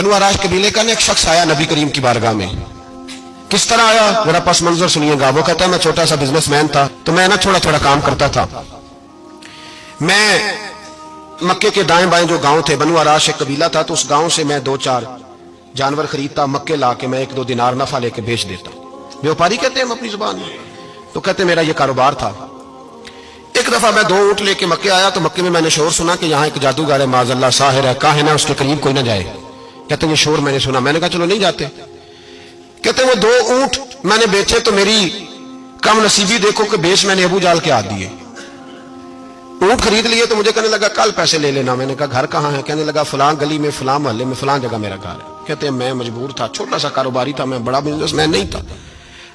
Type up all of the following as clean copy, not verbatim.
बनु आराश कबीले का एक शख्स आया नबी करीम की बारगाह में। किस तरह आया जरा पस मंजर सुनिएगा। वो कहता है मैं छोटा सा बिजनेसमैन था, तो मैं ना थोड़ा थोड़ा काम करता था। मैं मक्के के दाएं बाएं जो गांव थे, बनु आराश एक कबीला था, तो उस गांव से मैं 2-4 जानवर खरीदता, मक्के ला के मैं 1-2 दिनार नफा लेके बेच देता। व्यापारी कहते हैं हम अपनी जुबान में, तो कहते मेरा ये कारोबार था। एक दफा मैं 2 ऊंट लेके मक्के आया, तो मक्के में मैंने शोर सुना कि यहाँ एक जादूगर है, माज़अल्लाह साहिर है, काहिन है, उसके करीब कोई ना जाए। कहते ये शोर मैंने सुना। मैंने कहा चलो नहीं जाते। कहते वो 2 ऊंट मैंने बेचे तो मेरी कम नसीबी देखो कि बेच मैंने अबू जाल के हाथ दिए। ऊंट खरीद लिए तो मुझे कहने लगा कल पैसे ले लेना। मैंने कहा घर कहाँ है? कहने लगा फलां गली में, फलां मोहल्ले में, फलां जगह मेरा घर है। कहते हैं मैं मजबूर था, छोटा सा कारोबारी था, मैं बड़ा बिजनेसमैन नहीं था।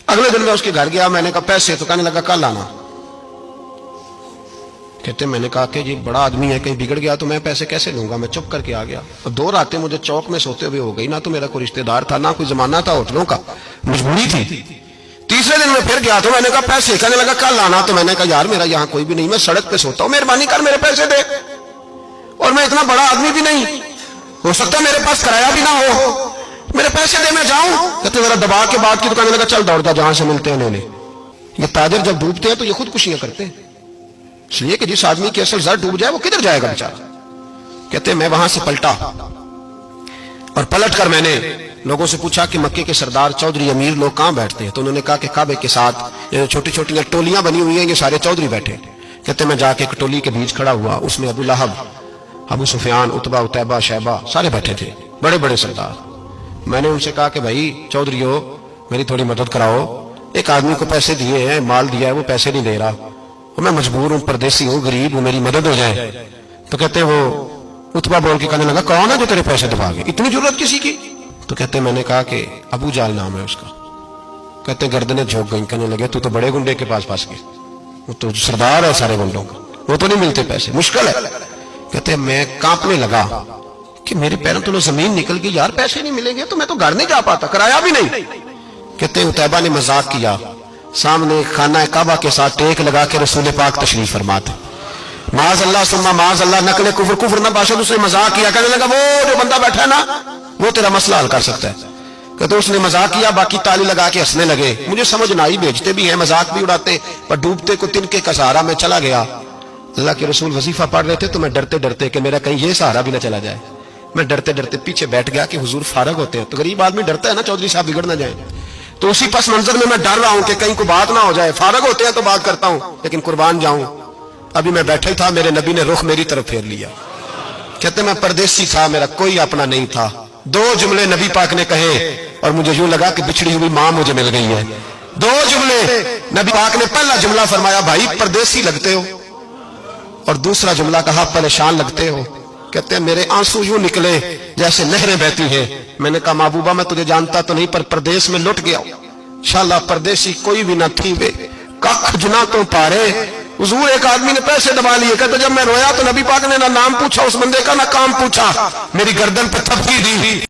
अगले दिन मैं उसके घर गया, मैंने कहा पैसे, तो कहने लगा कल आना। कहते मैंने कहा कि ये बड़ा आदमी है, कहीं बिगड़ गया तो मैं पैसे कैसे लूंगा? मैं चुप करके आ गया। अब 2 रातें मुझे चौक में सोते हुए हो गई। ना तो मेरा कोई रिश्तेदार था, ना कोई जमाना था होटलों का, मजबूरी थी। तीसरे दिन मैं फिर गया तो मैंने कहा पैसे, कहने लगा कल आना। तो मैंने कहा यार मेरा यहाँ कोई भी नहीं, मैं सड़क पे सोता हूँ, मेहरबानी कर मेरे पैसे दे, और मैं इतना बड़ा आदमी भी नहीं, हो सकता मेरे पास किराया भी ना हो, मेरे पैसे दे मैं जाऊं। कहते जरा दबा के बात की, तो कहने लगा चल दौड़ता जहां से मिलते हैं ले ले। ये ताजिर जब डूबते हैं तो ये खुदकुशियां करते हैं, इसलिए कि जिस आदमी की असल जर डूब जाए वो किधर जाएगा बेचारा। कहते मैं वहां से पलटा, और पलट कर मैंने लोगों से पूछा कि मक्के के सरदार चौधरी अमीर लोग कहां बैठते हैं? तो उन्होंने कहा कि काबे के साथ छोटी छोटी टोलियां बनी हुई हैं, ये सारे चौधरी बैठे। कहते मैं जाके एक टोली के बीच खड़ा हुआ, उसमें अबू लहब, अबू सुफियान, उतबा, उतैबा, शैबा सारे बैठे थे, बड़े बड़े सरदार। मैंने उनसे कहा कि भाई चौधरीओ मेरी थोड़ी मदद कराओ, एक आदमी को पैसे दिए हैं, माल दिया है, वो पैसे नहीं दे रहा, मैं मजबूर हूं, परदेसी हूं, गरीब हूं, मेरी मदद हो जाए। तो कहते वो उतबा बोल के कहने लगा कौन है जो तेरे पैसे दबागे, इतनी जरूरत किसी की? तो कहते मैंने कहा कि अबू जाल नाम है उसका। कहते गर्दनें झोंक गई, कहने लगे तू तो बड़े गुंडे के पास फंस गए, वो तो सरदार है सारे गुंडों का, वो तो नहीं मिलते पैसे, मुश्किल है। कहते मैं कांपने लगा कि मेरे पैरों तो जमीन निकल गई, यार पैसे नहीं मिलेंगे तो मैं तो घर नहीं जा पाता, किराया भी नहीं। कहते उतैबा ने मजाक किया, सामने खाना काबा के साथ टेक लगा के रसूल पाक तशरीफ फरमाते, माज अल्लाह सुम्मा माज अल्लाह, नकले कुफर कुफर ना बाशा। उसने मजाक किया, कहने लगा वो जो बंदा बैठा है ना वो तेरा मसला हल कर सकता है। कहते उसने मजाक किया, बाकी ताली लगा के हंसने लगे। मुझे समझ ना आई, बेचते भी हैं, मजाक भी उड़ाते, पर डूबते को तिनके का सहारा में चला गया। अल्लाह के रसूल वजीफा पढ़ रहे थे, तो मैं डरते डरते कि मेरा कहीं ये सहारा भी ना चला जाए, मैं डरते डरते पीछे बैठ गया कि हुजूर फारग होते हैं। तो गरीब आदमी डरता है ना चौधरी साहब बिगड़ ना जाए, तो उसी पस मंजर में मैं डर रहा हूं कि कहीं को बात ना हो जाए। फारग होते हैं तो बात करता हूं, लेकिन कुर्बान जाऊं। अभी मैं बैठा ही था, मेरे नबी ने रुख मेरी तरफ फेर लिया। कहते मैं परदेसी था, मेरा कोई अपना नहीं था। 2 जुमले नबी पाक ने कहे और मुझे यूं लगा कि बिछड़ी हुई मां मुझे मिल गई है। 2 जुमले नबी पाक ने, पहला जुमला फरमाया भाई परदेसी लगते हो, और दूसरा जुमला कहा परेशान लगते हो। कहते हैं मेरे आंसू यूं निकले जैसे नहरें बहती हैं। मैंने कहा महबूबा मैं तुझे जानता तो नहीं, पर प्रदेश में लुट गया, इंशाअल्लाह परदेसी कोई भी ना थी वे कख जुना तो पारे। हुजूर एक आदमी ने पैसे दबा लिए। कहते जब मैं रोया तो नबी पाक ने ना नाम पूछा उस बंदे का, ना काम पूछा, मेरी गर्दन पे थपकी दी।